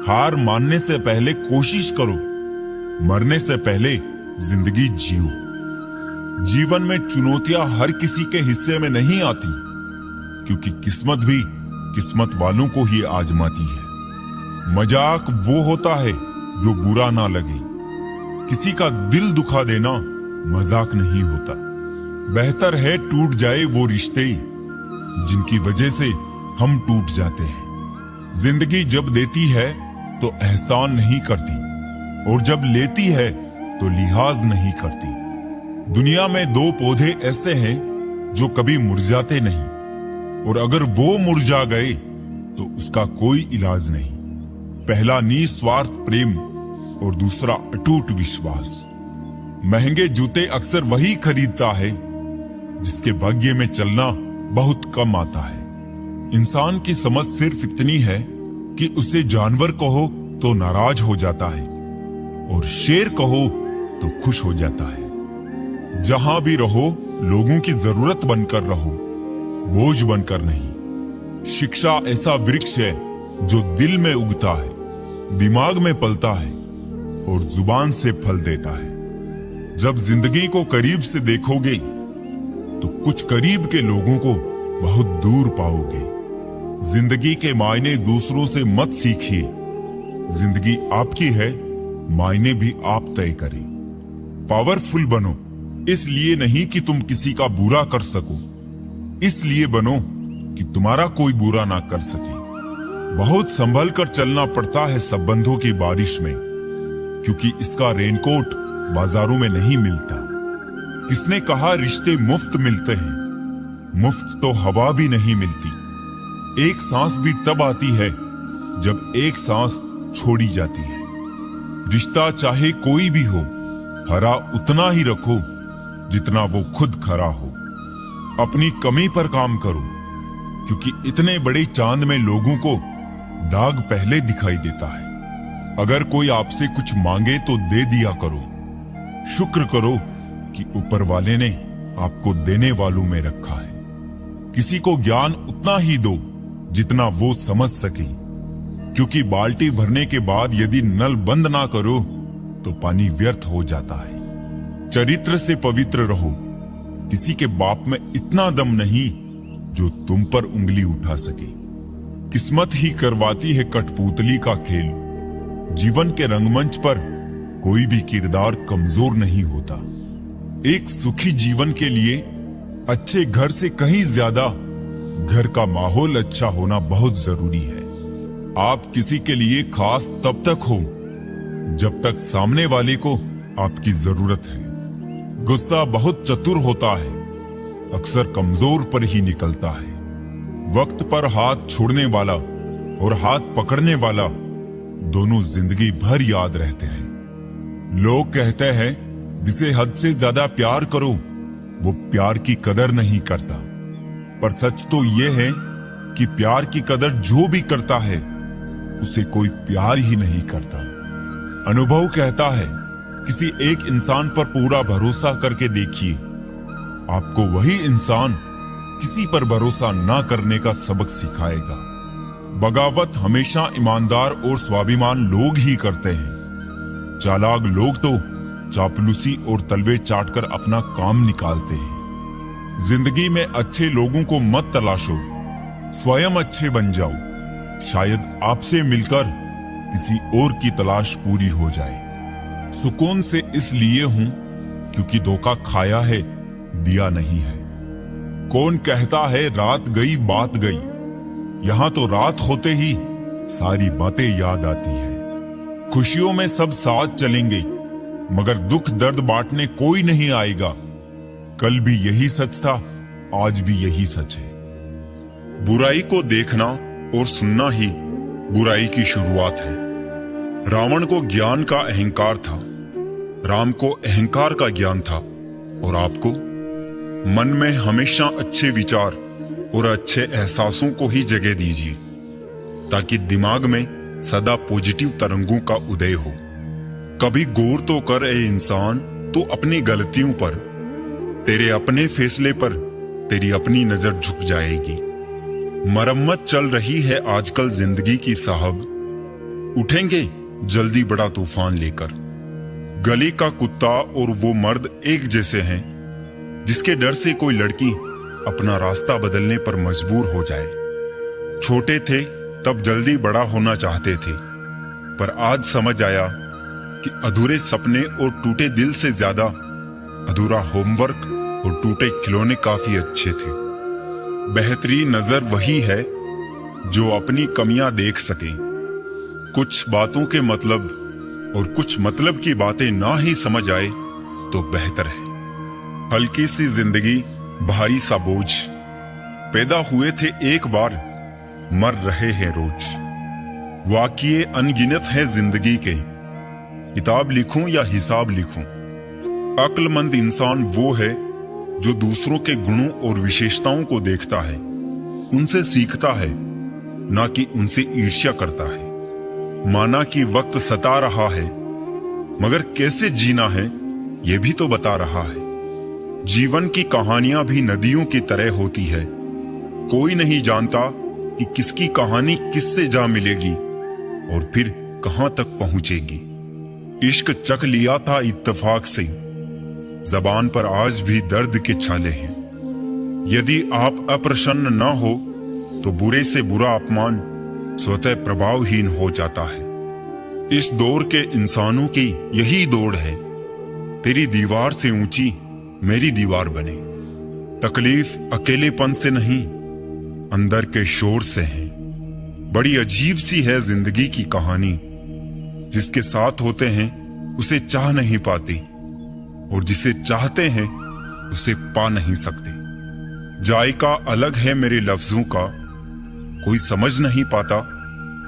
हार मानने से पहले कोशिश करो, मरने से पहले जिंदगी जियो। जीवन में चुनौतियां हर किसी के हिस्से में नहीं आती, क्योंकि किस्मत भी किस्मत वालों को ही आजमाती है। मजाक वो होता है जो बुरा ना लगे। किसी का दिल दुखा देना मजाक नहीं होता। बेहतर है टूट जाए वो रिश्ते जिनकी वजह से हम टूट जाते हैं। जिंदगी जब देती है तो एहसान नहीं करती, और जब लेती है तो लिहाज नहीं करती। दुनिया में दो पौधे ऐसे हैं जो कभी मुरझाते नहीं, और अगर वो मुरझा गए तो उसका कोई इलाज नहीं। पहला निस्वार्थ प्रेम और दूसरा अटूट विश्वास। महंगे जूते अक्सर वही खरीदता है जिसके भाग्य में चलना बहुत कम आता है। इंसान की समझ सिर्फ इतनी है कि उसे जानवर कहो तो नाराज हो जाता है, और शेर कहो तो खुश हो जाता है। जहां भी रहो लोगों की जरूरत बनकर रहो, बोझ बनकर नहीं। शिक्षा ऐसा वृक्ष है जो दिल में उगता है, दिमाग में पलता है और जुबान से फल देता है। जब जिंदगी को करीब से देखोगे तो कुछ करीब के लोगों को बहुत दूर पाओगे। जिंदगी के मायने दूसरों से मत सीखिए। जिंदगी आपकी है, मायने भी आप तय करें। पावरफुल बनो, इसलिए नहीं कि तुम किसी का बुरा कर सको, इसलिए बनो कि तुम्हारा कोई बुरा ना कर सके। बहुत संभल कर चलना पड़ता है संबंधों की बारिश में, क्योंकि इसका रेनकोट बाजारों में नहीं मिलता। किसने कहा रिश्ते मुफ्त मिलते हैं? मुफ्त तो हवा भी नहीं मिलती। एक सांस भी तब आती है जब एक सांस छोड़ी जाती है। रिश्ता चाहे कोई भी हो, हरा उतना ही रखो जितना वो खुद खरा हो। अपनी कमी पर काम करो, क्योंकि इतने बड़े चांद में लोगों को दाग पहले दिखाई देता है। अगर कोई आपसे कुछ मांगे तो दे दिया करो। शुक्र करो कि ऊपर वाले ने आपको देने वालों में रखा है। किसी को ज्ञान उतना ही दो जितना वो समझ सके, क्योंकि बाल्टी भरने के बाद यदि नल बंद ना करो तो पानी व्यर्थ हो जाता है। चरित्र से पवित्र रहो। किसी के बाप में इतना दम नहीं जो तुम पर उंगली उठा सके। किस्मत ही करवाती है कठपुतली का खेल। जीवन के रंगमंच पर कोई भी किरदार कमजोर नहीं होता। एक सुखी जीवन के लिए अच्छे घर से कहीं ज्यादा घर का माहौल अच्छा होना बहुत जरूरी है। आप किसी के लिए खास तब तक हो जब तक सामने वाले को आपकी जरूरत है। गुस्सा बहुत चतुर होता है, अक्सर कमजोर पर ही निकलता है। वक्त पर हाथ छोड़ने वाला और हाथ पकड़ने वाला दोनों जिंदगी भर याद रहते हैं। लोग कहते हैं जिसे हद से ज्यादा प्यार करो वो प्यार की कदर नहीं करता, पर सच तो ये है कि प्यार की कदर जो भी करता है उसे कोई प्यार ही नहीं करता। अनुभव कहता है किसी एक इंसान पर पूरा भरोसा करके देखिए, आपको वही इंसान किसी पर भरोसा ना करने का सबक सिखाएगा। बगावत हमेशा ईमानदार और स्वाभिमान लोग ही करते हैं। चालाक लोग तो चापलूसी और तलवे चाटकर अपना काम निकालते हैं। जिंदगी में अच्छे लोगों को मत तलाशो, स्वयं अच्छे बन जाओ। शायद आपसे मिलकर किसी और की तलाश पूरी हो जाए। सुकून से इसलिए हूं क्योंकि धोखा खाया है, दिया नहीं है। कौन कहता है रात गई बात गई? यहां तो रात होते ही सारी बातें याद आती है। खुशियों में सब साथ चलेंगे, मगर दुख दर्द बांटने कोई नहीं आएगा। कल भी यही सच था, आज भी यही सच है। बुराई को देखना और सुनना ही बुराई की शुरुआत है। रावण को ज्ञान का अहंकार था, राम को अहंकार का ज्ञान था, और आपको मन में हमेशा अच्छे विचार और अच्छे एहसासों को ही जगह दीजिए, ताकि दिमाग में सदा पॉजिटिव तरंगों का उदय हो। कभी गौर तो कर ए इंसान, तू अपनी गलतियों पर, तेरे अपने फैसले पर तेरी अपनी नजर झुक जाएगी। मरम्मत चल रही है आजकल जिंदगी की साहब, उठेंगे जल्दी बड़ा तूफान लेकर। गली का कुत्ता और वो मर्द एक जैसे हैं, जिसके डर से कोई लड़की अपना रास्ता बदलने पर मजबूर हो जाए। छोटे थे तब जल्दी बड़ा होना चाहते थे, पर आज समझ आया कि अधूरे सपने और टूटे दिल से ज्यादा अधूरा होमवर्क और टूटे खिलौने काफी अच्छे थे। बेहतरीन नजर वही है जो अपनी कमियां देख सके, कुछ बातों के मतलब और कुछ मतलब की बातें ना ही समझ आए तो बेहतर है। हल्की सी जिंदगी, भारी सा बोझ, पैदा हुए थे एक बार, मर रहे हैं रोज। वाक़िए अनगिनत है जिंदगी के, किताब लिखूं या हिसाब लिखूं। अक्लमंद इंसान वो है जो दूसरों के गुणों और विशेषताओं को देखता है, उनसे सीखता है, ना कि उनसे ईर्ष्या करता है। माना कि वक्त सता रहा है, मगर कैसे जीना है ये भी तो बता रहा है। जीवन की कहानियां भी नदियों की तरह होती है, कोई नहीं जानता कि किसकी कहानी किससे जा मिलेगी और फिर कहां तक पहुंचेगी। इश्क चख लिया था इत्तेफाक से, जबान पर आज भी दर्द के छाले हैं। यदि आप अप्रसन्न ना हो तो बुरे से बुरा अपमान स्वतः प्रभावहीन हो जाता है। इस दौर के इंसानों की यही दौड़ है, तेरी दीवार से ऊंची मेरी दीवार बने। तकलीफ अकेलेपन से नहीं, अंदर के शोर से है। बड़ी अजीब सी है जिंदगी की कहानी, जिसके साथ होते हैं उसे चाह नहीं पाते और जिसे चाहते हैं उसे पा नहीं सकते। जायका अलग है मेरे लफ्जों का, कोई समझ नहीं पाता,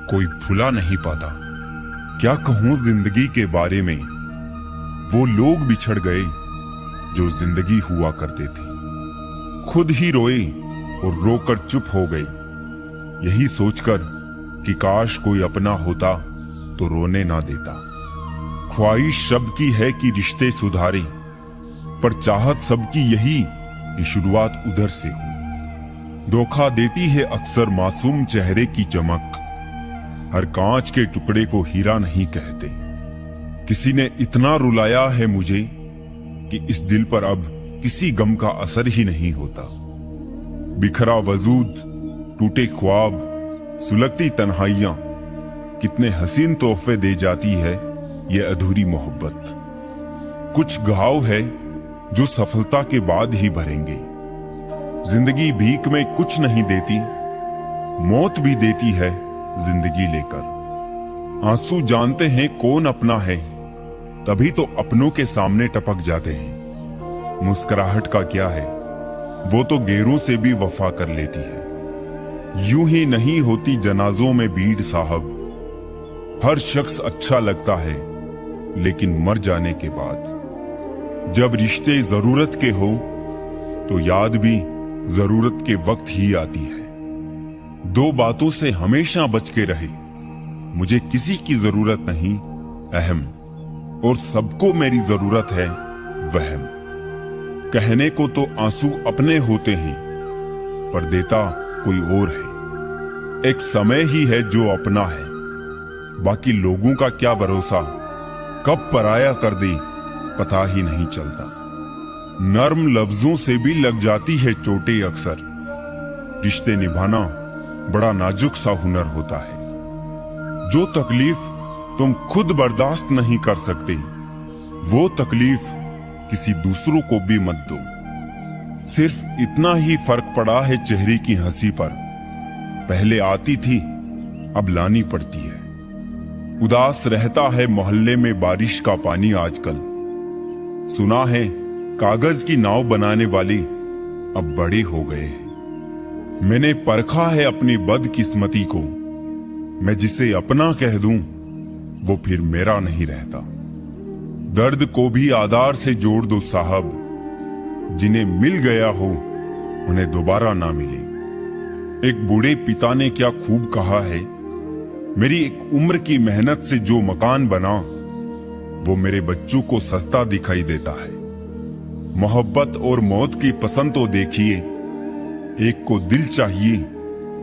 कोई भुला नहीं पाता। क्या कहूं जिंदगी के बारे में, वो लोग बिछड़ गए जो जिंदगी हुआ करते थे। खुद ही रोए और रोकर चुप हो गए, यही सोचकर कि काश कोई अपना होता तो रोने ना देता। ख्वाहिश सबकी है कि रिश्ते सुधारे, पर चाहत सबकी यही कि शुरुआत उधर से हो। धोखा देती है अक्सर मासूम चेहरे की चमक, हर कांच के टुकड़े को हीरा नहीं कहते। किसी ने इतना रुलाया है मुझे कि इस दिल पर अब किसी गम का असर ही नहीं होता। बिखरा वजूद, टूटे ख्वाब, सुलगती तन्हाइयां, कितने हसीन तोहफे दे जाती है ये अधूरी मोहब्बत। कुछ घाव है जो सफलता के बाद ही भरेंगे। जिंदगी भीख में कुछ नहीं देती, मौत भी देती है जिंदगी लेकर। आंसू जानते हैं कौन अपना है, तभी तो अपनों के सामने टपक जाते हैं। मुस्कुराहट का क्या है, वो तो गैरों से भी वफा कर लेती है। यूं ही नहीं होती जनाजों में भीड़ साहब, हर शख्स अच्छा लगता है लेकिन मर जाने के बाद। जब रिश्ते जरूरत के हो तो याद भी जरूरत के वक्त ही आती है। दो बातों से हमेशा बच के रहे, मुझे किसी की जरूरत नहीं अहम, और सबको मेरी जरूरत है वहम। कहने को तो आंसू अपने होते हैं, पर देता कोई और है। एक समय ही है जो अपना है, बाकी लोगों का क्या भरोसा, कब पराया कर दे पता ही नहीं चलता। नर्म लफ्जों से भी लग जाती है चोटें अक्सर। रिश्ते निभाना बड़ा नाजुक सा हुनर होता है। जो तकलीफ तुम खुद बर्दाश्त नहीं कर सकते, वो तकलीफ किसी दूसरों को भी मत दो। सिर्फ इतना ही फर्क पड़ा है चेहरे की हंसी पर, पहले आती थी अब लानी पड़ती है। उदास रहता है मोहल्ले में बारिश का पानी आजकल। सुना है कागज की नाव बनाने वाले अब बड़े हो गए हैं। मैंने परखा है अपनी बदकिस्मती को, मैं जिसे अपना कह दूं वो फिर मेरा नहीं रहता। दर्द को भी आधार से जोड़ दो साहब, जिन्हें मिल गया हो उन्हें दोबारा ना मिले। एक बूढ़े पिता ने क्या खूब कहा है, मेरी एक उम्र की मेहनत से जो मकान बना वो मेरे बच्चों को सस्ता दिखाई देता है। मोहब्बत और मौत की पसंद तो देखिए, एक को दिल चाहिए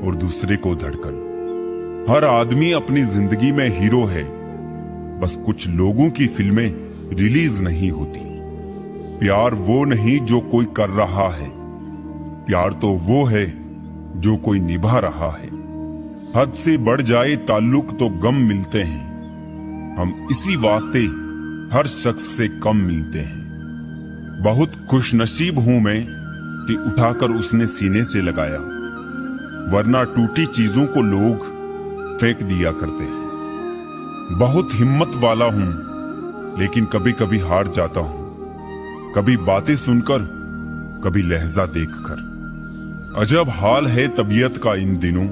और दूसरे को धड़कन। हर आदमी अपनी जिंदगी में हीरो है, बस कुछ लोगों की फिल्में रिलीज नहीं होती। प्यार वो नहीं जो कोई कर रहा है, प्यार तो वो है जो कोई निभा रहा है। हद से बढ़ जाए ताल्लुक तो गम मिलते हैं, हम इसी वास्ते हर शख्स से कम मिलते हैं। बहुत खुशनसीब हूं मैं कि उठाकर उसने सीने से लगाया, वरना टूटी चीजों को लोग फेंक दिया करते हैं। बहुत हिम्मत वाला हूं, लेकिन कभी कभी हार जाता हूं, कभी बातें सुनकर, कभी लहजा देखकर। अजब हाल है तबीयत का इन दिनों,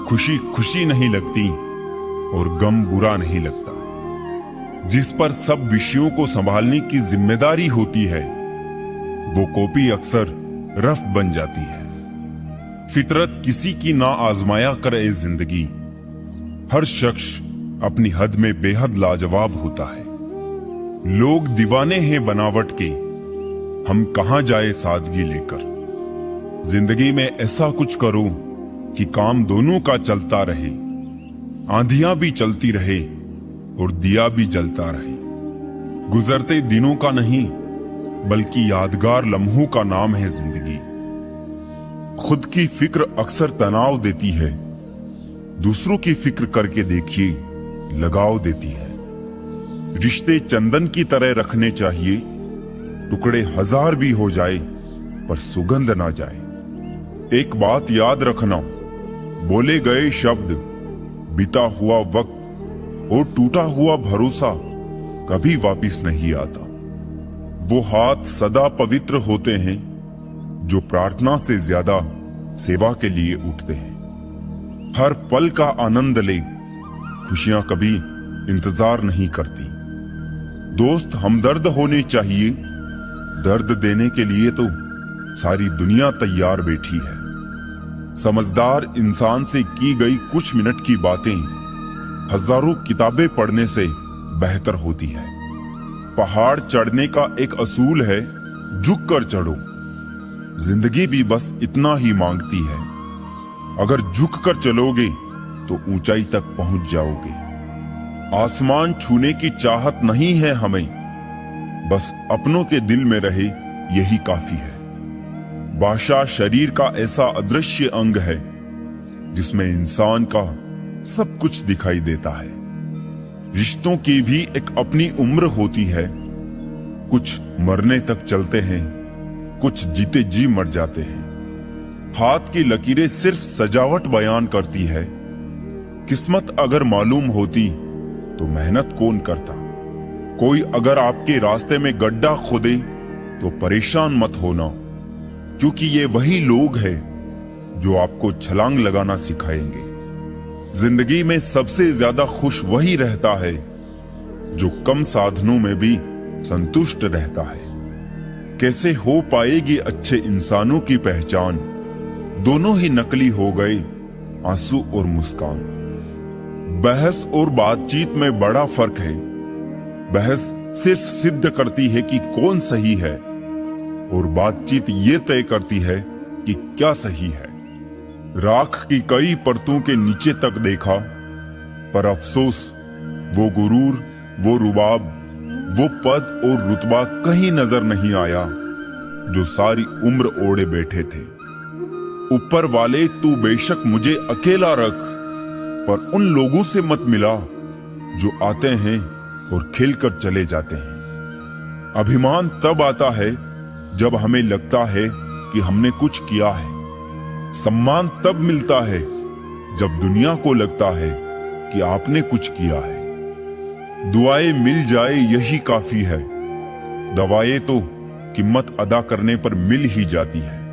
खुशी खुशी नहीं लगती और गम बुरा नहीं लगता। जिस पर सब विषयों को संभालने की जिम्मेदारी होती है, वो कॉपी अक्सर रफ बन जाती है। फितरत किसी की ना आजमाया करे जिंदगी, हर शख्स अपनी हद में बेहद लाजवाब होता है। लोग दीवाने हैं बनावट के, हम कहां जाए सादगी लेकर। जिंदगी में ऐसा कुछ करो कि काम दोनों का चलता रहे, आंधियां भी चलती रहे और दिया भी जलता रहे। गुजरते दिनों का नहीं, बल्कि यादगार लम्हों का नाम है जिंदगी। खुद की फिक्र अक्सर तनाव देती है, दूसरों की फिक्र करके देखिए लगाव देती है। रिश्ते चंदन की तरह रखने चाहिए, टुकड़े हजार भी हो जाए पर सुगंध ना जाए। एक बात याद रखना, बोले गए शब्द, बीता हुआ वक्त और टूटा हुआ भरोसा कभी वापिस नहीं आता। वो हाथ सदा पवित्र होते हैं जो प्रार्थना से ज्यादा सेवा के लिए उठते हैं। हर पल का आनंद ले, खुशियां कभी इंतजार नहीं करती। दोस्त हमदर्द होने चाहिए, दर्द देने के लिए तो सारी दुनिया तैयार बैठी है। समझदार इंसान से की गई कुछ मिनट की बातें हजारों किताबें पढ़ने से बेहतर होती है। पहाड़ चढ़ने का एक असूल है, झुक कर चढ़ो। जिंदगी भी बस इतना ही मांगती है, अगर झुक कर चलोगे तो ऊंचाई तक पहुंच जाओगे। आसमान छूने की चाहत नहीं है हमें, बस अपनों के दिल में रहे यही काफी है। भाषा शरीर का ऐसा अदृश्य अंग है जिसमें इंसान का सब कुछ दिखाई देता है। रिश्तों की भी एक अपनी उम्र होती है, कुछ मरने तक चलते हैं, कुछ जीते जी मर जाते हैं। हाथ की लकीरें सिर्फ सजावट बयान करती है, किस्मत अगर मालूम होती तो मेहनत कौन करता। कोई अगर आपके रास्ते में गड्ढा खोदे तो परेशान मत होना, क्योंकि ये वही लोग हैं जो आपको छलांग लगाना सिखाएंगे। जिंदगी में सबसे ज्यादा खुश वही रहता है जो कम साधनों में भी संतुष्ट रहता है। कैसे हो पाएगी अच्छे इंसानों की पहचान, दोनों ही नकली हो गए आंसू और मुस्कान। बहस और बातचीत में बड़ा फर्क है। बहस सिर्फ सिद्ध करती है कि कौन सही है, और बातचीत ये तय करती है कि क्या सही है। राख की कई परतों के नीचे तक देखा, पर अफसोस वो गुरूर, वो रुबाब, वो पद और रुतबा कहीं नजर नहीं आया जो सारी उम्र ओढ़े बैठे थे। ऊपर वाले तू बेशक मुझे अकेला रख, पर उन लोगों से मत मिला जो आते हैं और खिलकर चले जाते हैं। अभिमान तब आता है जब हमें लगता है कि हमने कुछ किया है। सम्मान तब मिलता है जब दुनिया को लगता है कि आपने कुछ किया है। दुआएं मिल जाए यही काफी है, दवाएं तो कीमत अदा करने पर मिल ही जाती है।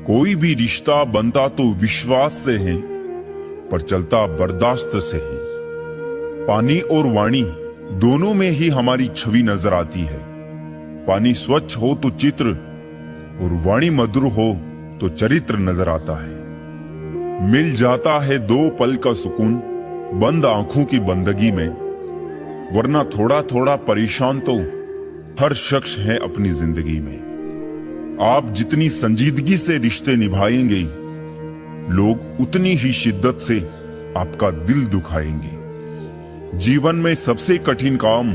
कोई भी रिश्ता बनता तो विश्वास से है, पर चलता बर्दाश्त से है। पानी और वाणी दोनों में ही हमारी छवि नजर आती है। पानी स्वच्छ हो तो चित्र, और वाणी मधुर हो तो चरित्र नजर आता है। मिल जाता है दो पल का सुकून बंद आंखों की बंदगी में, वरना थोड़ा थोड़ा परेशान तो हर शख्स है अपनी जिंदगी में। आप जितनी संजीदगी से रिश्ते निभाएंगे, लोग उतनी ही शिद्दत से आपका दिल दुखाएंगे। जीवन में सबसे कठिन काम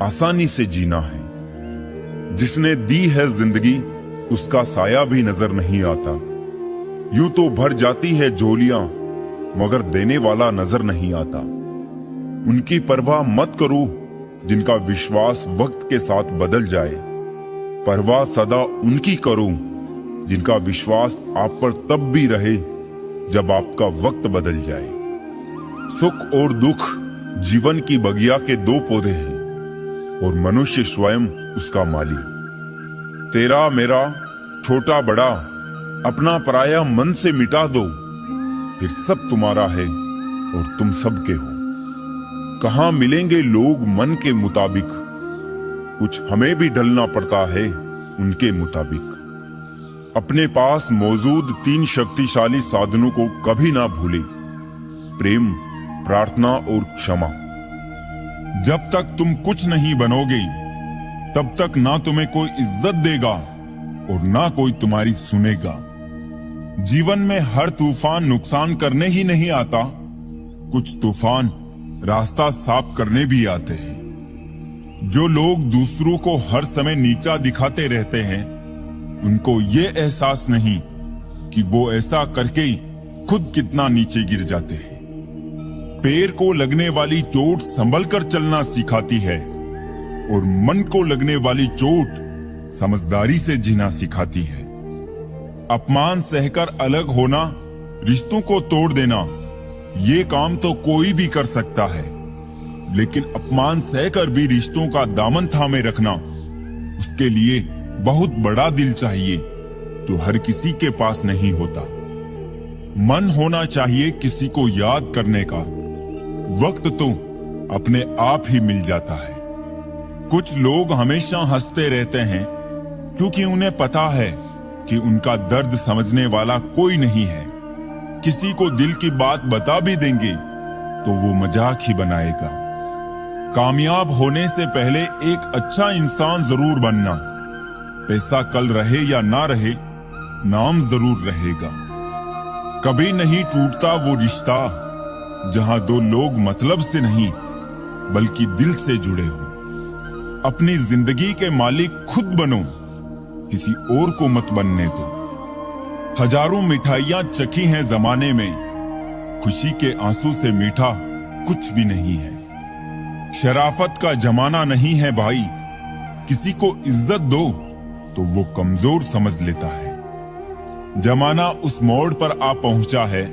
आसानी से जीना है। जिसने दी है जिंदगी उसका साया भी नजर नहीं आता। यूं तो भर जाती है झोलियां मगर देने वाला नजर नहीं आता। उनकी परवाह मत करो जिनका विश्वास वक्त के साथ बदल जाए। परवाह सदा उनकी करो जिनका विश्वास आप पर तब भी रहे जब आपका वक्त बदल जाए। सुख और दुख जीवन की बगिया के दो पौधे हैं और मनुष्य स्वयं उसका माली। तेरा मेरा छोटा बड़ा अपना पराया मन से मिटा दो, फिर सब तुम्हारा है और तुम सबके हो। कहां मिलेंगे लोग मन के मुताबिक, कुछ हमें भी ढलना पड़ता है उनके मुताबिक। अपने पास मौजूद 3 शक्तिशाली साधनों को कभी ना भूले, प्रेम, प्रार्थना और क्षमा। जब तक तुम कुछ नहीं बनोगे तब तक ना तुम्हें कोई इज्जत देगा और ना कोई तुम्हारी सुनेगा। जीवन में हर तूफान नुकसान करने ही नहीं आता, कुछ तूफान रास्ता साफ करने भी आते हैं। जो लोग दूसरों को हर समय नीचा दिखाते रहते हैं उनको ये एहसास नहीं कि वो ऐसा करके खुद कितना नीचे गिर जाते हैं। पैर को लगने वाली चोट संभल कर चलना सिखाती है और मन को लगने वाली चोट समझदारी से जीना सिखाती है। अपमान सहकर अलग होना, रिश्तों को तोड़ देना, ये काम तो कोई भी कर सकता है, लेकिन अपमान सहकर भी रिश्तों का दामन थामे रखना, उसके लिए बहुत बड़ा दिल चाहिए जो हर किसी के पास नहीं होता। मन होना चाहिए किसी को याद करने का, वक्त तो अपने आप ही मिल जाता है। कुछ लोग हमेशा हंसते रहते हैं क्योंकि उन्हें पता है कि उनका दर्द समझने वाला कोई नहीं है। किसी को दिल की बात बता भी देंगे तो वो मजाक ही बनाएगा। कामयाब होने से पहले एक अच्छा इंसान जरूर बनना। पैसा कल रहे या ना रहे, नाम जरूर रहेगा। कभी नहीं टूटता वो रिश्ता जहां दो लोग मतलब से नहीं बल्कि दिल से जुड़े हो। अपनी जिंदगी के मालिक खुद बनो, किसी और को मत बनने दो। हजारों मिठाइयां चखी हैं जमाने में, खुशी के आंसू से मीठा कुछ भी नहीं है। शराफत का जमाना नहीं है भाई, किसी को इज्जत दो तो वो कमजोर समझ लेता है। जमाना उस मोड़ पर आ पहुंचा है,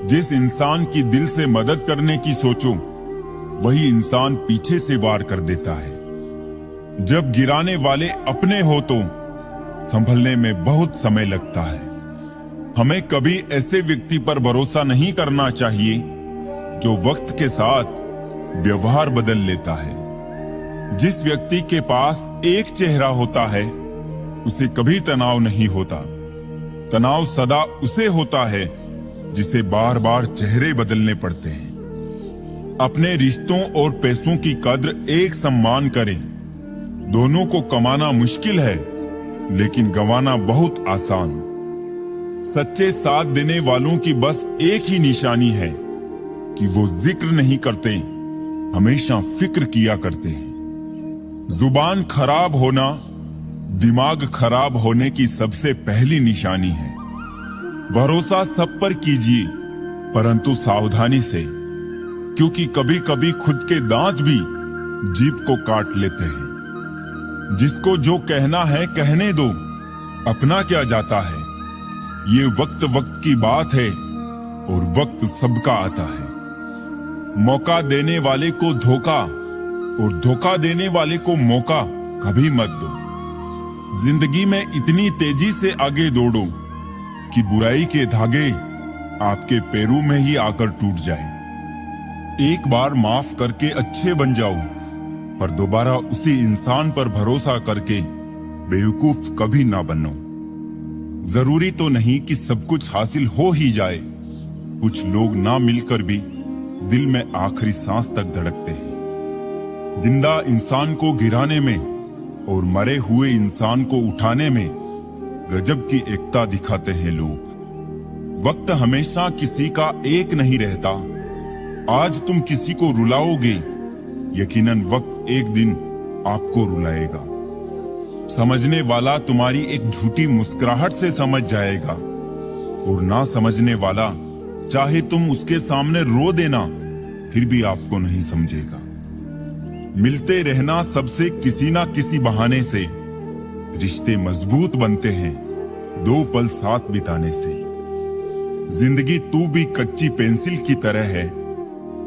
जिस इंसान की दिल से मदद करने की सोचो वही इंसान पीछे से वार कर देता है। जब गिराने वाले अपने हो तो संभलने में बहुत समय लगता है। हमें कभी ऐसे व्यक्ति पर भरोसा नहीं करना चाहिए जो वक्त के साथ व्यवहार बदल लेता है। जिस व्यक्ति के पास एक चेहरा होता है उसे कभी तनाव नहीं होता। तनाव सदा उसे होता है जिसे बार बार चेहरे बदलने पड़ते हैं। अपने रिश्तों और पैसों की कद्र एक समान करें। दोनों को कमाना मुश्किल है लेकिन गंवाना बहुत आसान। सच्चे साथ देने वालों की बस एक ही निशानी है कि वो जिक्र नहीं करते, हमेशा फिक्र किया करते हैं। जुबान खराब होना दिमाग खराब होने की सबसे पहली निशानी है। भरोसा सब पर कीजिए परंतु सावधानी से, क्योंकि कभी कभी खुद के दांत भी जीभ को काट लेते हैं। जिसको जो कहना है कहने दो, अपना क्या जाता है। ये वक्त वक्त की बात है और वक्त सबका आता है। मौका देने वाले को धोखा और धोखा देने वाले को मौका कभी मत दो। जिंदगी में इतनी तेजी से आगे दौड़ो कि बुराई के धागे आपके पैरों में ही आकर टूट जाए। एक बार माफ करके अच्छे बन जाओ, पर दोबारा उसी इंसान पर भरोसा करके बेवकूफ कभी ना बनो। जरूरी तो नहीं कि सब कुछ हासिल हो ही जाए। कुछ लोग ना मिलकर भी दिल में आखिरी सांस तक धड़कते हैं। जिंदा इंसान को गिराने में और मरे हुए इंसान को उठाने में गजब की एकता दिखाते हैं लोग। वक्त हमेशा किसी का एक नहीं रहता। आज तुम किसी को रुलाओगे, यकीनन वक्त एक दिन आपको रुलाएगा। समझने वाला तुम्हारी एक झूठी मुस्कुराहट से समझ जाएगा, और ना समझने वाला चाहे तुम उसके सामने रो देना फिर भी आपको नहीं समझेगा। मिलते रहना सबसे किसी ना किसी बहाने से, रिश्ते मजबूत बनते हैं 2 पल साथ बिताने से। जिंदगी तू भी कच्ची पेंसिल की तरह है,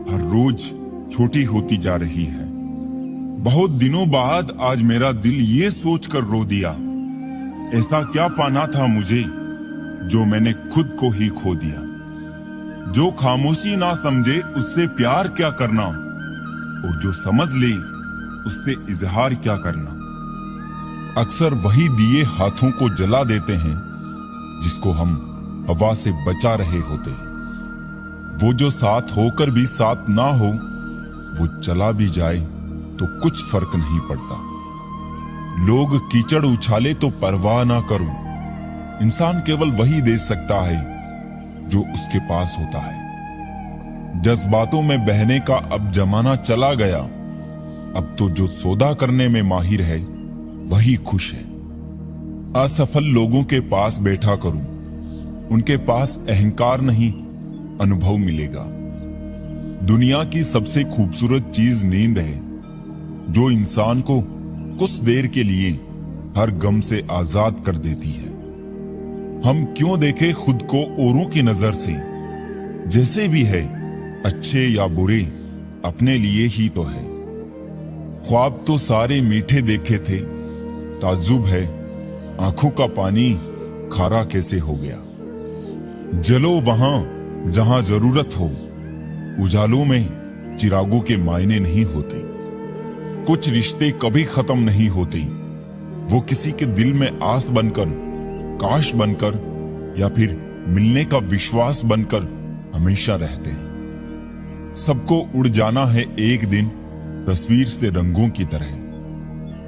हर रोज छोटी होती जा रही है। बहुत दिनों बाद आज मेरा दिल ये सोचकर रो दिया, ऐसा क्या पाना था मुझे जो मैंने खुद को ही खो दिया। जो खामोशी ना समझे उससे प्यार क्या करना, और जो समझ ले उससे इजहार क्या करना। अक्सर वही दिए हाथों को जला देते हैं जिसको हम हवा से बचा रहे होते हैं। वो जो साथ होकर भी साथ ना हो, वो चला भी जाए तो कुछ फर्क नहीं पड़ता। लोग कीचड़ उछाले तो परवाह ना करूं, इंसान केवल वही दे सकता है जो उसके पास होता है। जज्बातों में बहने का अब जमाना चला गया, अब तो जो सौदा करने में माहिर है वही खुश है। असफल लोगों के पास बैठा करूं, उनके पास अहंकार नहीं अनुभव मिलेगा। दुनिया की सबसे खूबसूरत चीज नींद है, जो इंसान को कुछ देर के लिए हर गम से आजाद कर देती है। हम क्यों देखें खुद को औरों की नजर से, जैसे भी है अच्छे या बुरे अपने लिए ही तो है। ख्वाब तो सारे मीठे देखे थे, ताज्जुब है आंखों का पानी खारा कैसे हो गया। जलो वहां जहां जरूरत हो, उजालों में चिरागों के मायने नहीं होते। कुछ रिश्ते कभी खत्म नहीं होते, वो किसी के दिल में आस बनकर, काश बनकर, या फिर मिलने का विश्वास बनकर हमेशा रहते हैं। सबको उड़ जाना है एक दिन तस्वीर से रंगों की तरह।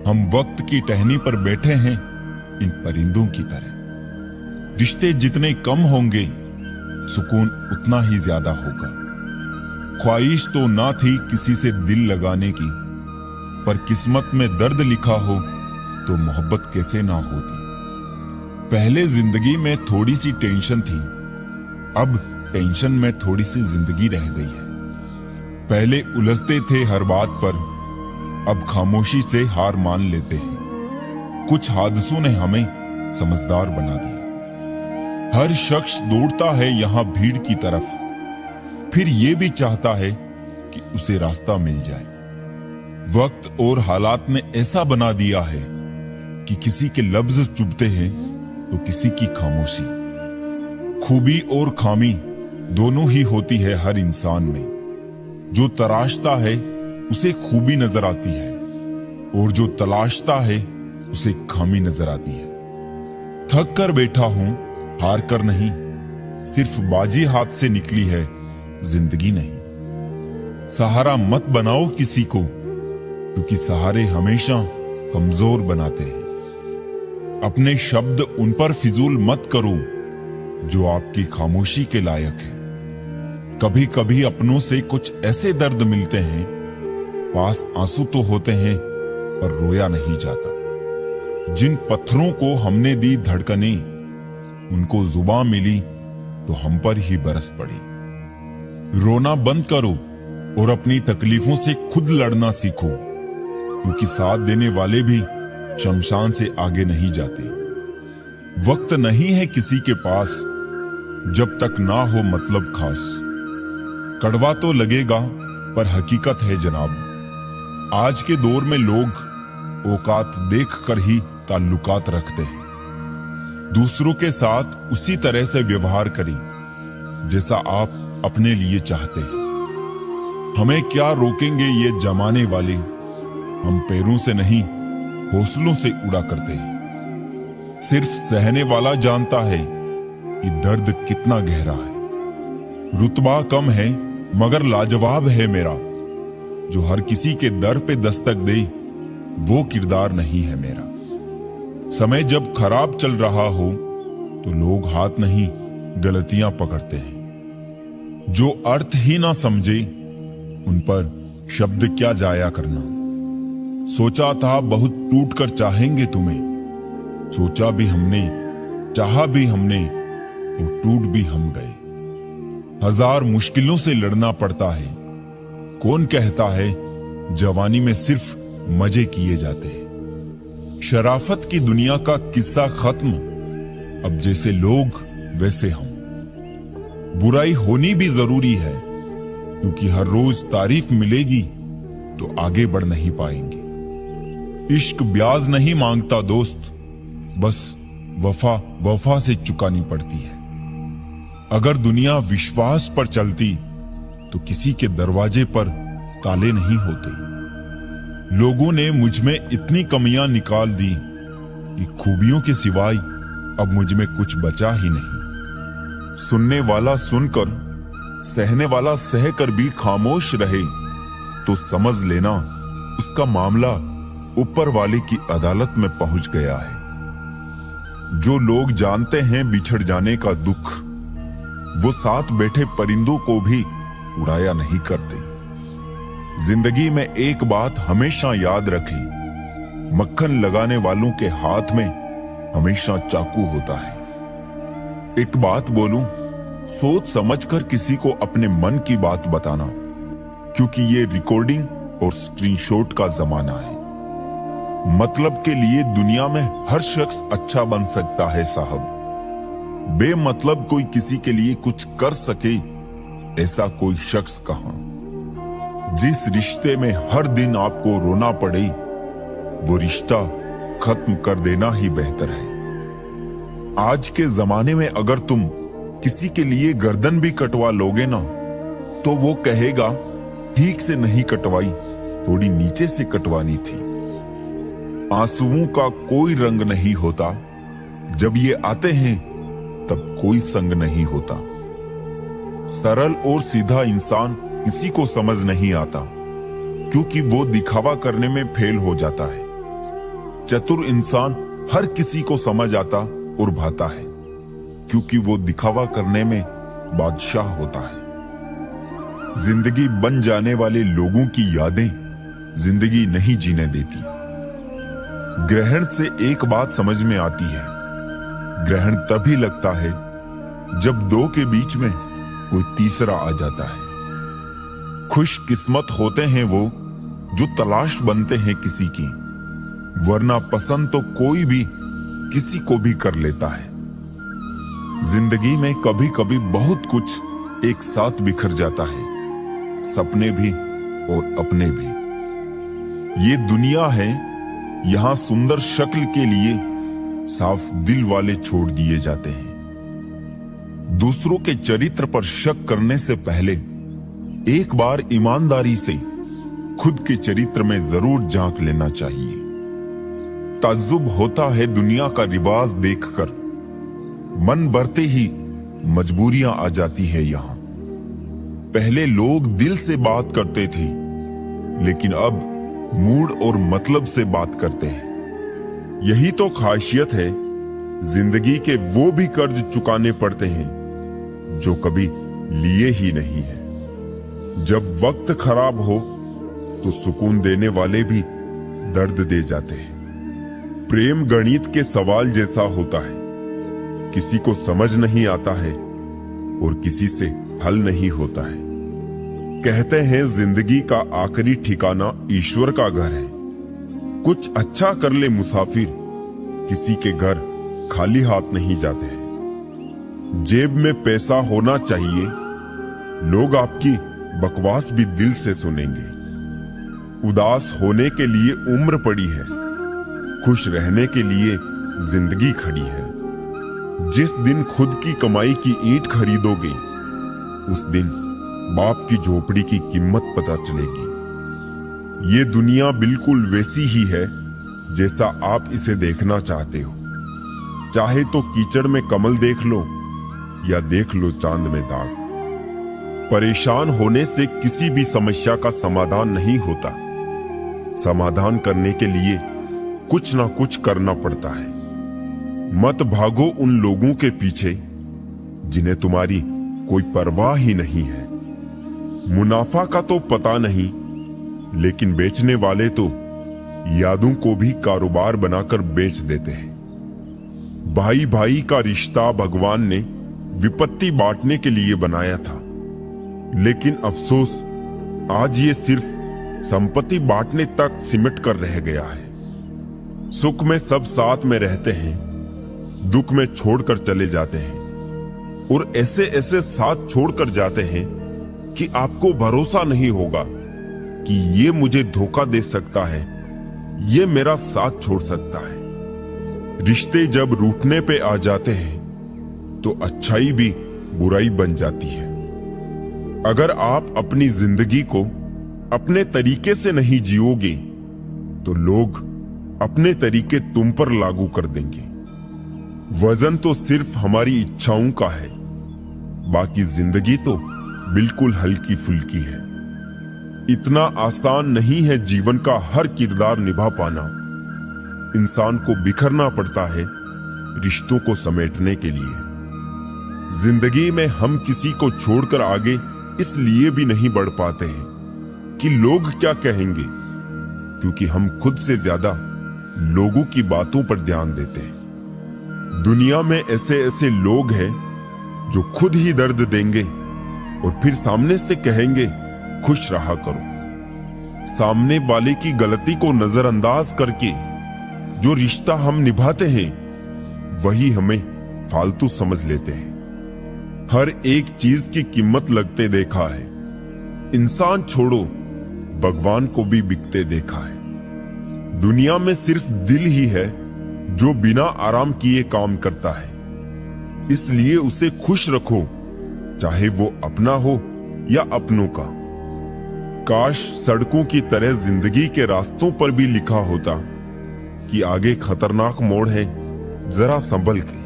हम वक्त की टहनी पर बैठे हैं इन परिंदों की तरह। रिश्ते जितने कम होंगे सुकून उतना ही ज्यादा होगा। ख्वाहिश तो ना थी किसी से दिल लगाने की, पर किस्मत में दर्द लिखा हो तो मोहब्बत कैसे ना होती। पहले जिंदगी में थोड़ी सी टेंशन थी, अब टेंशन में थोड़ी सी जिंदगी रह गई है। पहले उलझते थे हर बात पर, अब खामोशी से हार मान लेते हैं। कुछ हादसों ने हमें समझदार बना दिया। हर शख्स दौड़ता है यहां भीड़ की तरफ, फिर ये भी चाहता है कि उसे रास्ता मिल जाए। वक्त और हालात ने ऐसा बना दिया है कि किसी के लफ्ज चुभते हैं तो किसी की खामोशी। खूबी और खामी दोनों ही होती है हर इंसान में। जो तराशता है उसे खूबी नजर आती है, और जो तलाशता है उसे खामी नजर आती है। थक कर बैठा हूं, हार कर नहीं, सिर्फ बाजी हाथ से निकली है, जिंदगी नहीं। सहारा मत बनाओ किसी को, क्योंकि सहारे हमेशा कमजोर बनाते हैं। अपने शब्द उन पर फिजूल मत करो जो आपकी खामोशी के लायक है। कभी कभी अपनों से कुछ ऐसे दर्द मिलते हैं, पास आंसू तो होते हैं पर रोया नहीं जाता। जिन पत्थरों को हमने दी धड़कने, उनको जुबान मिली तो हम पर ही बरस पड़ी। रोना बंद करो और अपनी तकलीफों से खुद लड़ना सीखो, क्योंकि साथ देने वाले भी शमशान से आगे नहीं जाते। वक्त नहीं है किसी के पास जब तक ना हो मतलब खास। कड़वा तो लगेगा पर हकीकत है जनाब। आज के दौर में लोग औकात देखकर ही ताल्लुकात रखते हैं। दूसरों के साथ उसी तरह से व्यवहार करें जैसा आप अपने लिए चाहते हैं। हमें क्या रोकेंगे ये जमाने वाले, हम पैरों से नहीं हौसलों से उड़ा करते हैं। सिर्फ सहने वाला जानता है कि दर्द कितना गहरा है। रुतबा कम है मगर लाजवाब है मेरा, जो हर किसी के दर पे दस्तक दे वो किरदार नहीं है मेरा। समय जब खराब चल रहा हो तो लोग हाथ नहीं गलतियां पकड़ते हैं। जो अर्थ ही ना समझे उन पर शब्द क्या जाया करना। सोचा था बहुत टूट कर चाहेंगे तुम्हें, सोचा भी हमने, चाहा भी हमने, वो टूट भी हम गए। हजार मुश्किलों से लड़ना पड़ता है। कौन कहता है जवानी में सिर्फ मजे किए जाते हैं। शराफत की दुनिया का किस्सा खत्म, अब जैसे लोग वैसे हम। बुराई होनी भी जरूरी है, क्योंकि हर रोज तारीफ मिलेगी तो आगे बढ़ नहीं पाएंगे। इश्क ब्याज नहीं मांगता दोस्त, बस वफा से चुकानी पड़ती है। अगर दुनिया विश्वास पर चलती तो किसी के दरवाजे पर ताले नहीं होते। लोगों ने मुझ में इतनी कमियां निकाल दी कि खूबियों के सिवाय अब मुझ में कुछ बचा ही नहीं। सुनने वाला सुनकर, सहने वाला सहकर भी खामोश रहे तो समझ लेना उसका मामला ऊपर वाले की अदालत में पहुंच गया है। जो लोग जानते हैं बिछड़ जाने का दुख, वो साथ बैठे परिंदों को भी उड़ाया नहीं करते। जिंदगी में एक बात हमेशा याद रखें, मक्खन लगाने वालों के हाथ में हमेशा चाकू होता है। एक बात बोलूं, सोच समझकर किसी को अपने मन की बात बताना, क्योंकि ये रिकॉर्डिंग और स्क्रीनशॉट का जमाना है। मतलब के लिए दुनिया में हर शख्स अच्छा बन सकता है साहब। बेमतलब कोई किसी के लिए कुछ कर सके, ऐसा कोई शख्स कहां। जिस रिश्ते में हर दिन आपको रोना पड़े, वो रिश्ता खत्म कर देना ही बेहतर है। आज के जमाने में अगर तुम किसी के लिए गर्दन भी कटवा लोगे ना, तो वो कहेगा ठीक से नहीं कटवाई, थोड़ी नीचे से कटवानी थी। आंसुओं का कोई रंग नहीं होता, जब ये आते हैं तब कोई संग नहीं होता। सरल और सीधा इंसान किसी को समझ नहीं आता, क्योंकि वो दिखावा करने में फेल हो जाता है। चतुर इंसान हर किसी को समझ आता और भाता है, क्योंकि वो दिखावा करने में बादशाह होता है। जिंदगी बन जाने वाले लोगों की यादें जिंदगी नहीं जीने देती। ग्रहण से एक बात समझ में आती है, ग्रहण तभी लगता है जब दो के बीच में कोई तीसरा आ जाता है। खुशकिस्मत होते हैं वो जो तलाश बनते हैं किसी की, वरना पसंद तो कोई भी किसी को भी कर लेता है। जिंदगी में कभी कभी बहुत कुछ एक साथ बिखर जाता है, सपने भी और अपने भी। ये दुनिया है, यहां सुंदर शक्ल के लिए साफ दिल वाले छोड़ दिए जाते हैं। दूसरों के चरित्र पर शक करने से पहले एक बार ईमानदारी से खुद के चरित्र में जरूर झांक लेना चाहिए। ताज्जुब होता है दुनिया का रिवाज देखकर, मन भरते ही मजबूरियां आ जाती है यहां। पहले लोग दिल से बात करते थे, लेकिन अब मूड और मतलब से बात करते हैं। यही तो खासियत है, जिंदगी के वो भी कर्ज चुकाने पड़ते हैं जो कभी लिए ही नहीं है। जब वक्त खराब हो तो सुकून देने वाले भी दर्द दे जाते हैं। प्रेम गणित के सवाल जैसा होता है, किसी को समझ नहीं आता है और किसी से हल नहीं होता है। कहते हैं जिंदगी का आखिरी ठिकाना ईश्वर का घर है। कुछ अच्छा कर ले मुसाफिर, किसी के घर खाली हाथ नहीं जाते हैं। जेब में पैसा होना चाहिए, लोग आपकी बकवास भी दिल से सुनेंगे। उदास होने के लिए उम्र पड़ी है, खुश रहने के लिए जिंदगी खड़ी है। जिस दिन खुद की कमाई की ईंट खरीदोगे, उस दिन बाप की झोपड़ी की कीमत पता चलेगी। ये दुनिया बिल्कुल वैसी ही है जैसा आप इसे देखना चाहते हो। चाहे तो कीचड़ में कमल देख लो या देख लो चांद में दाग। परेशान होने से किसी भी समस्या का समाधान नहीं होता। समाधान करने के लिए कुछ ना कुछ करना पड़ता है। मत भागो उन लोगों के पीछे जिन्हें तुम्हारी कोई परवाह ही नहीं है। मुनाफा का तो पता नहीं, लेकिन बेचने वाले तो यादों को भी कारोबार बनाकर बेच देते हैं। भाई भाई का रिश्ता भगवान ने विपत्ति बांटने के लिए बनाया था, लेकिन अफसोस आज ये सिर्फ संपत्ति बांटने तक सिमट कर रह गया है। सुख में सब साथ में रहते हैं, दुख में छोड़कर चले जाते हैं, और ऐसे ऐसे साथ छोड़कर जाते हैं कि आपको भरोसा नहीं होगा कि ये मुझे धोखा दे सकता है, ये मेरा साथ छोड़ सकता है। रिश्ते जब रूठने पे आ जाते हैं तो अच्छाई भी बुराई बन जाती है। अगर आप अपनी जिंदगी को अपने तरीके से नहीं जियोगे तो लोग अपने तरीके तुम पर लागू कर देंगे। वजन तो सिर्फ हमारी इच्छाओं का है, बाकी जिंदगी तो बिल्कुल हल्की फुल्की है। इतना आसान नहीं है जीवन का हर किरदार निभा पाना। इंसान को बिखरना पड़ता है रिश्तों को समेटने के लिए। जिंदगी में हम किसी को छोड़कर आगे इसलिए भी नहीं बढ़ पाते हैं कि लोग क्या कहेंगे, क्योंकि हम खुद से ज्यादा लोगों की बातों पर ध्यान देते हैं। दुनिया में ऐसे ऐसे लोग हैं जो खुद ही दर्द देंगे और फिर सामने से कहेंगे खुश रहा करो। सामने वाले की गलती को नजरअंदाज करके जो रिश्ता हम निभाते हैं वही हमें फालतू समझ लेते हैं। हर एक चीज की कीमत लगते देखा है। इंसान छोड़ो, भगवान को भी बिकते देखा है। दुनिया में सिर्फ दिल ही है जो बिना आराम किए काम करता है, इसलिए उसे खुश रखो, चाहे वो अपना हो या अपनों का। काश सड़कों की तरह जिंदगी के रास्तों पर भी लिखा होता कि आगे खतरनाक मोड़ है, जरा संभल के।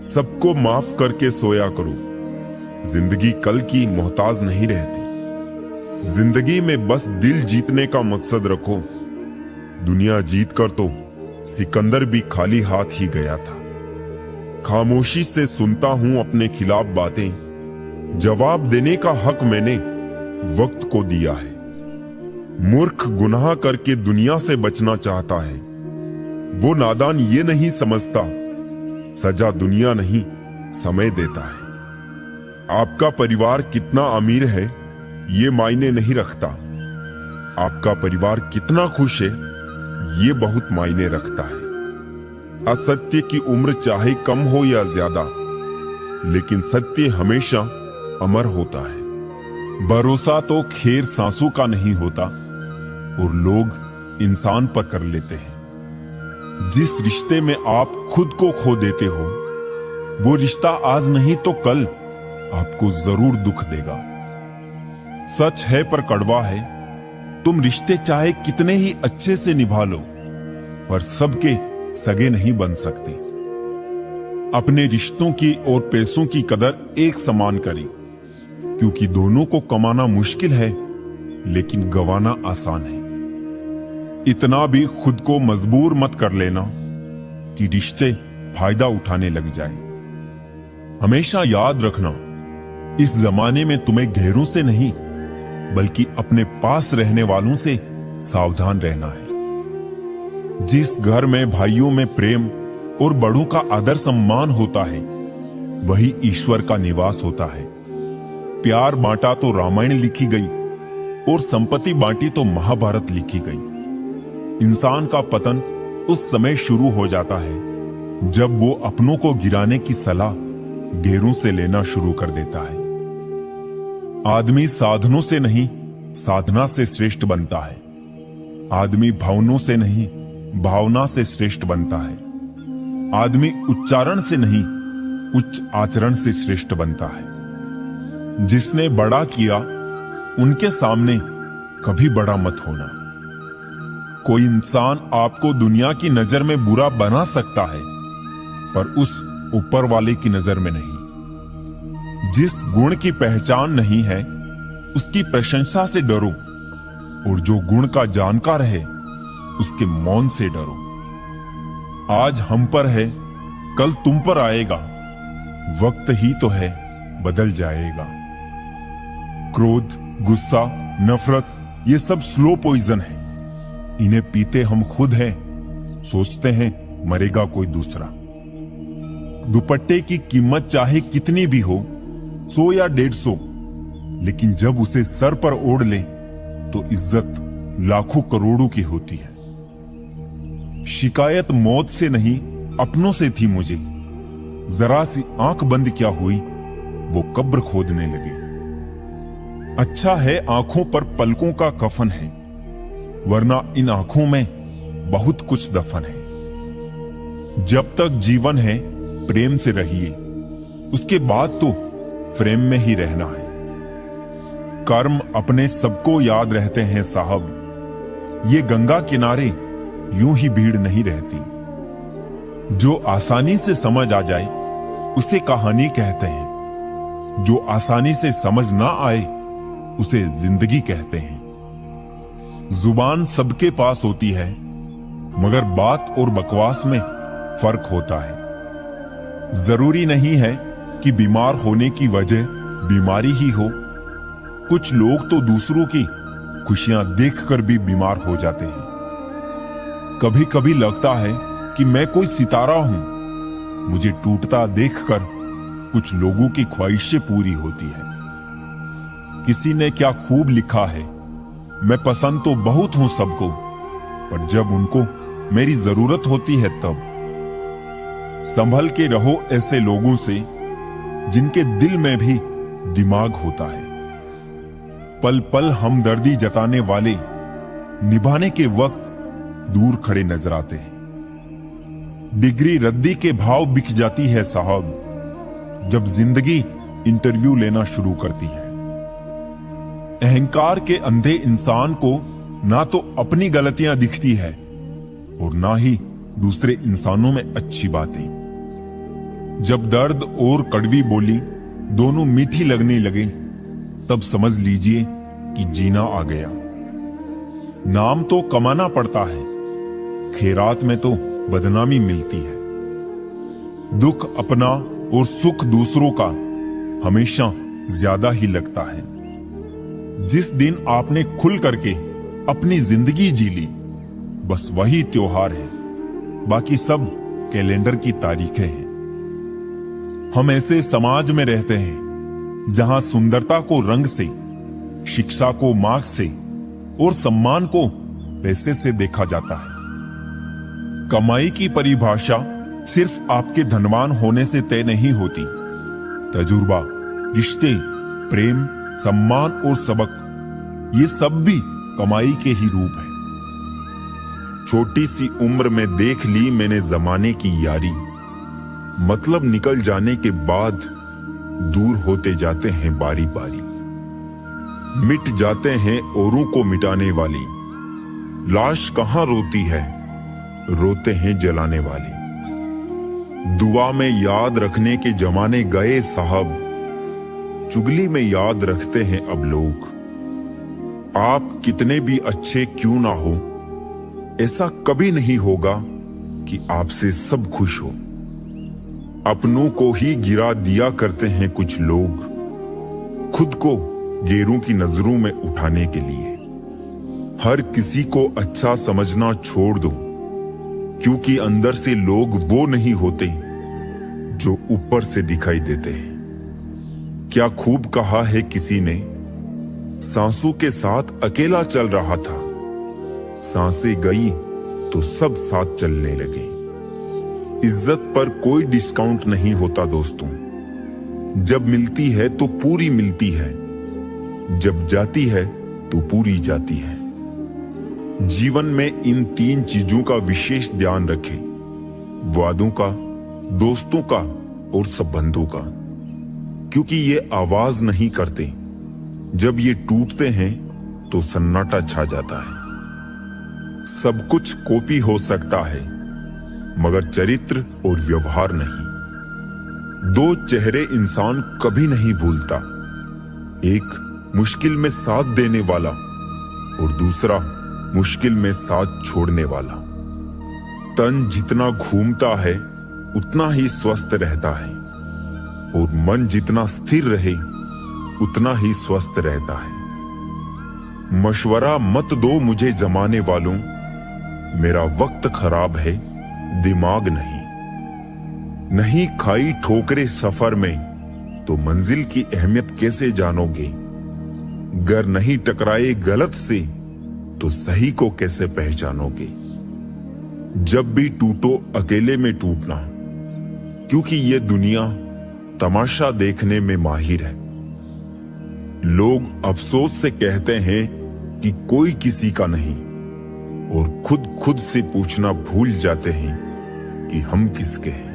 सबको माफ करके सोया करो। जिंदगी कल की मोहताज नहीं रहती। जिंदगी में बस दिल जीतने का मकसद रखो। दुनिया जीत कर तो सिकंदर भी खाली हाथ ही गया था। खामोशी से सुनता हूं अपने खिलाफ बातें, जवाब देने का हक मैंने वक्त को दिया है। मूर्ख गुनाह करके दुनिया से बचना चाहता है। वो नादान ये नहीं समझता सजा दुनिया नहीं समय देता है। आपका परिवार कितना अमीर है ये मायने नहीं रखता, आपका परिवार कितना खुश है ये बहुत मायने रखता है। असत्य की उम्र चाहे कम हो या ज्यादा, लेकिन सत्य हमेशा अमर होता है। भरोसा तो खैर सांसों का नहीं होता और लोग इंसान पर कर लेते हैं। जिस रिश्ते में आप खुद को खो देते हो वो रिश्ता आज नहीं तो कल आपको जरूर दुख देगा। सच है पर कड़वा है, तुम रिश्ते चाहे कितने ही अच्छे से निभा लो पर सबके सगे नहीं बन सकते। अपने रिश्तों की और पैसों की कदर एक समान करें, क्योंकि दोनों को कमाना मुश्किल है लेकिन गंवाना आसान है। इतना भी खुद को मजबूर मत कर लेना कि रिश्ते फायदा उठाने लग जाए। हमेशा याद रखना, इस जमाने में तुम्हें गैरों से नहीं बल्कि अपने पास रहने वालों से सावधान रहना है। जिस घर में भाइयों में प्रेम और बड़ों का आदर सम्मान होता है वही ईश्वर का निवास होता है। प्यार बांटा तो रामायण लिखी गई और संपत्ति बांटी तो महाभारत लिखी गई। इंसान का पतन उस समय शुरू हो जाता है जब वो अपनों को गिराने की सलाह गैरों से लेना शुरू कर देता है। आदमी साधनों से नहीं साधना से श्रेष्ठ बनता है। आदमी भावनों से नहीं भावना से श्रेष्ठ बनता है। आदमी उच्चारण से नहीं उच्च आचरण से श्रेष्ठ बनता है। जिसने बड़ा किया उनके सामने कभी बड़ा मत होना। कोई इंसान आपको दुनिया की नजर में बुरा बना सकता है पर उस ऊपर वाले की नजर में नहीं। जिस गुण की पहचान नहीं है उसकी प्रशंसा से डरो और जो गुण का जानकार है उसके मौन से डरो। आज हम पर है कल तुम पर आएगा। वक्त ही तो है, बदल जाएगा। क्रोध, गुस्सा, नफरत, ये सब स्लो पॉइजन है। इन्हें पीते हम खुद हैं, सोचते हैं मरेगा कोई दूसरा। दुपट्टे की कीमत चाहे कितनी भी हो, 100 या 150, लेकिन जब उसे सर पर ओढ़ ले तो इज्जत लाखों करोड़ों की होती है। शिकायत मौत से नहीं, अपनों से थी मुझे। जरा सी आंख बंद क्या हुई, वो कब्र खोदने लगे। अच्छा है आंखों पर पलकों का कफन है, वरना इन आंखों में बहुत कुछ दफन है। जब तक जीवन है प्रेम से रहिए, उसके बाद तो फ्रेम में ही रहना है। कर्म अपने सबको याद रहते हैं साहब, ये गंगा किनारे यूं ही भीड़ नहीं रहती। जो आसानी से समझ आ जाए उसे कहानी कहते हैं, जो आसानी से समझ ना आए उसे जिंदगी कहते हैं। जुबान सबके पास होती है, मगर बात और बकवास में फर्क होता है। जरूरी नहीं है कि बीमार होने की वजह बीमारी ही हो। कुछ लोग तो दूसरों की खुशियां देखकर भी बीमार हो जाते हैं। कभी कभी लगता है कि मैं कोई सितारा हूं, मुझे टूटता देखकर कुछ लोगों की ख्वाहिशें पूरी होती है। किसी ने क्या खूब लिखा है, मैं पसंद तो बहुत हूं सबको, पर जब उनको मेरी जरूरत होती है तब। संभल के रहो ऐसे लोगों से जिनके दिल में भी दिमाग होता है। पल पल हमदर्दी जताने वाले निभाने के वक्त दूर खड़े नजर आते हैं। डिग्री रद्दी के भाव बिक जाती है साहब, जब जिंदगी इंटरव्यू लेना शुरू करती है। अहंकार के अंधे इंसान को ना तो अपनी गलतियां दिखती है और ना ही दूसरे इंसानों में अच्छी बातें। जब दर्द और कड़वी बोली दोनों मीठी लगने लगे, तब समझ लीजिए कि जीना आ गया। नाम तो कमाना पड़ता है, खैरात में तो बदनामी मिलती है। दुख अपना और सुख दूसरों का हमेशा ज्यादा ही लगता है। जिस दिन आपने खुल करके अपनी जिंदगी जी ली, बस वही त्योहार है, बाकी सब कैलेंडर की तारीखें हैं। हम ऐसे समाज में रहते हैं जहां सुंदरता को रंग से, शिक्षा को मार्क्स से और सम्मान को पैसे से देखा जाता है। कमाई की परिभाषा सिर्फ आपके धनवान होने से तय नहीं होती। तजुर्बा, रिश्ते, प्रेम, सम्मान और सबक, ये सब भी कमाई के ही रूप हैं। छोटी सी उम्र में देख ली मैंने जमाने की यारी, मतलब निकल जाने के बाद दूर होते जाते हैं बारी बारी। मिट जाते हैं औरों को मिटाने वाली, लाश कहां रोती है, रोते हैं जलाने वाले। दुआ में याद रखने के जमाने गए साहब, चुगली में याद रखते हैं अब लोग। आप कितने भी अच्छे क्यों ना हो, ऐसा कभी नहीं होगा कि आपसे सब खुश हो। अपनों को ही गिरा दिया करते हैं कुछ लोग, खुद को गैरों की नजरों में उठाने के लिए। हर किसी को अच्छा समझना छोड़ दो, क्योंकि अंदर से लोग वो नहीं होते जो ऊपर से दिखाई देते हैं। क्या खूब कहा है किसी ने, सांसों के साथ अकेला चल रहा था, सांसें गई तो सब साथ चलने लगे। इज्जत पर कोई डिस्काउंट नहीं होता दोस्तों, जब मिलती है तो पूरी मिलती है, जब जाती है तो पूरी जाती है। जीवन में इन 3 चीजों का विशेष ध्यान रखें, वादों का, दोस्तों का और संबंधों का, क्योंकि ये आवाज नहीं करते। जब ये टूटते हैं तो सन्नाटा छा जाता है। सब कुछ कॉपी हो सकता है, मगर चरित्र और व्यवहार नहीं। 2 चेहरे इंसान कभी नहीं भूलता, एक मुश्किल में साथ देने वाला और दूसरा मुश्किल में साथ छोड़ने वाला। तन जितना घूमता है उतना ही स्वस्थ रहता है। और मन जितना स्थिर रहे उतना ही स्वस्थ रहता है। मशवरा मत दो मुझे जमाने वालों, मेरा वक्त खराब है, दिमाग नहीं खाई ठोकरे सफर में तो मंजिल की अहमियत कैसे जानोगे। गर नहीं टकराए गलत से तो सही को कैसे पहचानोगे। जब भी टूटो अकेले में टूटना, क्योंकि ये दुनिया तमाशा देखने में माहिर है। लोग अफसोस से कहते हैं कि कोई किसी का नहीं, और खुद से पूछना भूल जाते हैं कि हम किसके हैं।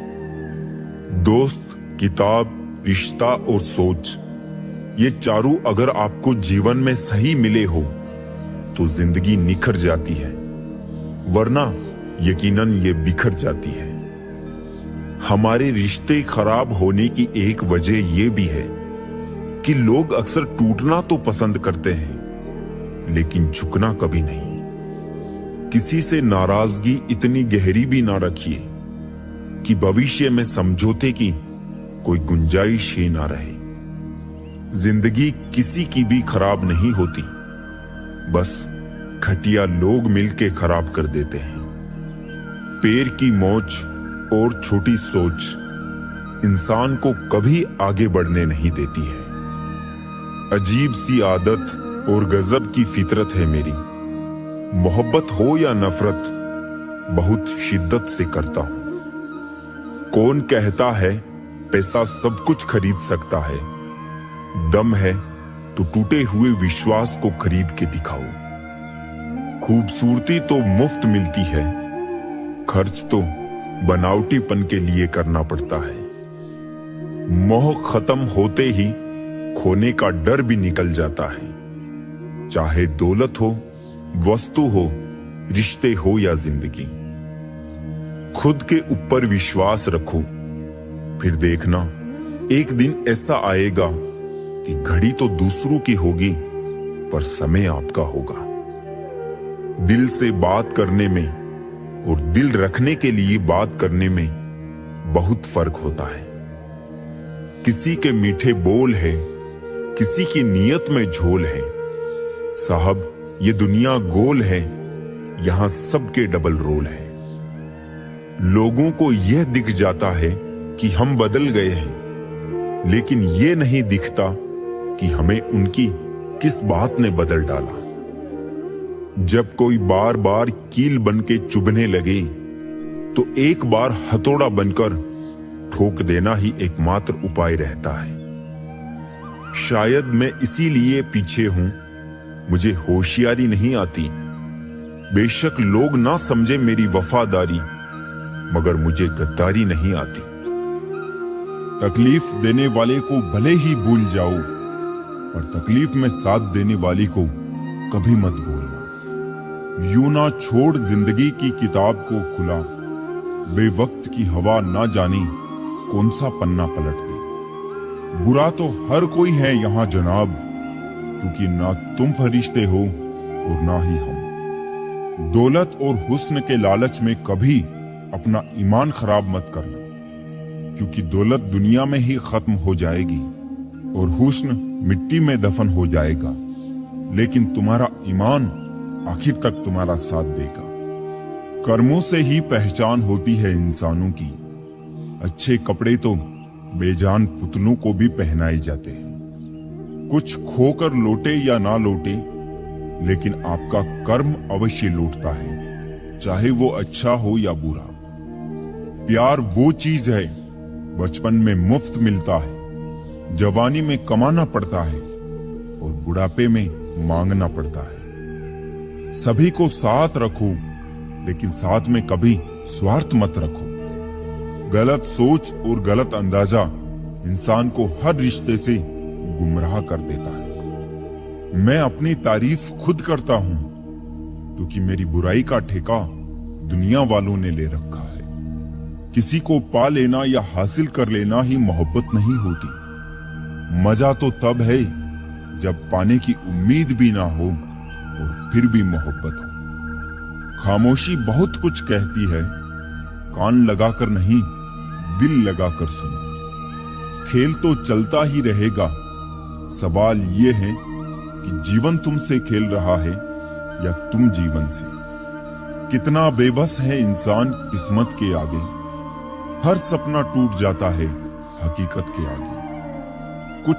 दोस्त, किताब, रिश्ता और सोच, ये चारों अगर आपको जीवन में सही मिले हो तो जिंदगी निखर जाती है, वरना यकीनन ये बिखर जाती है। हमारे रिश्ते खराब होने की एक वजह ये भी है कि लोग अक्सर टूटना तो पसंद करते हैं लेकिन झुकना कभी नहीं। किसी से नाराजगी इतनी गहरी भी ना रखिए कि भविष्य में समझौते की कोई गुंजाइश ही ना रहे। जिंदगी किसी की भी खराब नहीं होती, बस घटिया लोग मिलके खराब कर देते हैं। पैर की मोच और छोटी सोच इंसान को कभी आगे बढ़ने नहीं देती है। अजीब सी आदत और गजब की फितरत है मेरी, मोहब्बत हो या नफरत बहुत शिद्दत से करता हूं। कौन कहता है पैसा सब कुछ खरीद सकता है। दम है तो टूटे हुए विश्वास को खरीद के दिखाओ। खूबसूरती तो मुफ्त मिलती है, खर्च तो बनावटीपन के लिए करना पड़ता है। मोह खत्म होते ही खोने का डर भी निकल जाता है। चाहे दौलत हो, वस्तु हो, रिश्ते हो या जिंदगी। खुद के ऊपर विश्वास रखो, फिर देखना एक दिन ऐसा आएगा कि घड़ी तो दूसरों की होगी पर समय आपका होगा। दिल से बात करने में और दिल रखने के लिए बात करने में बहुत फर्क होता है। किसी के मीठे बोल है, किसी की नीयत में झोल है। साहब, ये दुनिया गोल है, यहां सबके डबल रोल है। लोगों को यह दिख जाता है कि हम बदल गए हैं, लेकिन यह नहीं दिखता कि हमें उनकी किस बात ने बदल डाला। जब कोई बार बार कील बनके चुभने लगे तो एक बार हथौड़ा बनकर ठोक देना ही एकमात्र उपाय रहता है। शायद मैं इसीलिए पीछे हूं, मुझे होशियारी नहीं आती। बेशक लोग ना समझे मेरी वफादारी, मगर मुझे गद्दारी नहीं आती। तकलीफ देने वाले को भले ही भूल जाओ, पर तकलीफ में साथ देने वाली को कभी मत भूलना। यूं ना छोड़ जिंदगी की किताब को खुला, बेवक्त की हवा ना जाने कौन सा पन्ना पलट दे। बुरा तो हर कोई है यहाँ जनाब, क्योंकि ना तुम फरिश्ते हो और ना ही हम। दौलत और हुस्न के लालच में कभी अपना ईमान खराब मत करना, क्योंकि दौलत दुनिया में ही खत्म हो जाएगी और हुस्न मिट्टी में दफन हो जाएगा, लेकिन तुम्हारा ईमान आखिर तक तुम्हारा साथ देगा। कर्मों से ही पहचान होती है इंसानों की। अच्छे कपड़े तो बेजान पुतलों को भी पहनाए जाते हैं। कुछ खोकर लौटे या ना लौटे, लेकिन आपका कर्म अवश्य लौटता है, चाहे वो अच्छा हो या बुरा। प्यार वो चीज है बचपन में मुफ्त मिलता है, जवानी में कमाना पड़ता है और बुढ़ापे में मांगना पड़ता है। सभी को साथ रखो, लेकिन साथ में कभी स्वार्थ मत रखो। गलत सोच और गलत अंदाजा इंसान को हर रिश्ते से गुमराह कर देता है। मैं अपनी तारीफ खुद करता हूं, क्योंकि मेरी बुराई का ठेका दुनिया वालों ने ले रखा है। किसी को पा लेना या हासिल कर लेना ही मोहब्बत नहीं होती। मजा तो तब है जब पाने की उम्मीद भी ना हो और फिर भी मोहब्बत हो। खामोशी बहुत कुछ कहती है, कान लगाकर नहीं दिल लगाकर सुनो। खेल तो चलता ही रहेगा। सवाल ये है कि जीवन तुमसे खेल रहा है या तुम जीवन से। कितना बेबस है इंसान किस्मत के आगे। हर सपना टूट जाता है हकीकत के आगे। कुछ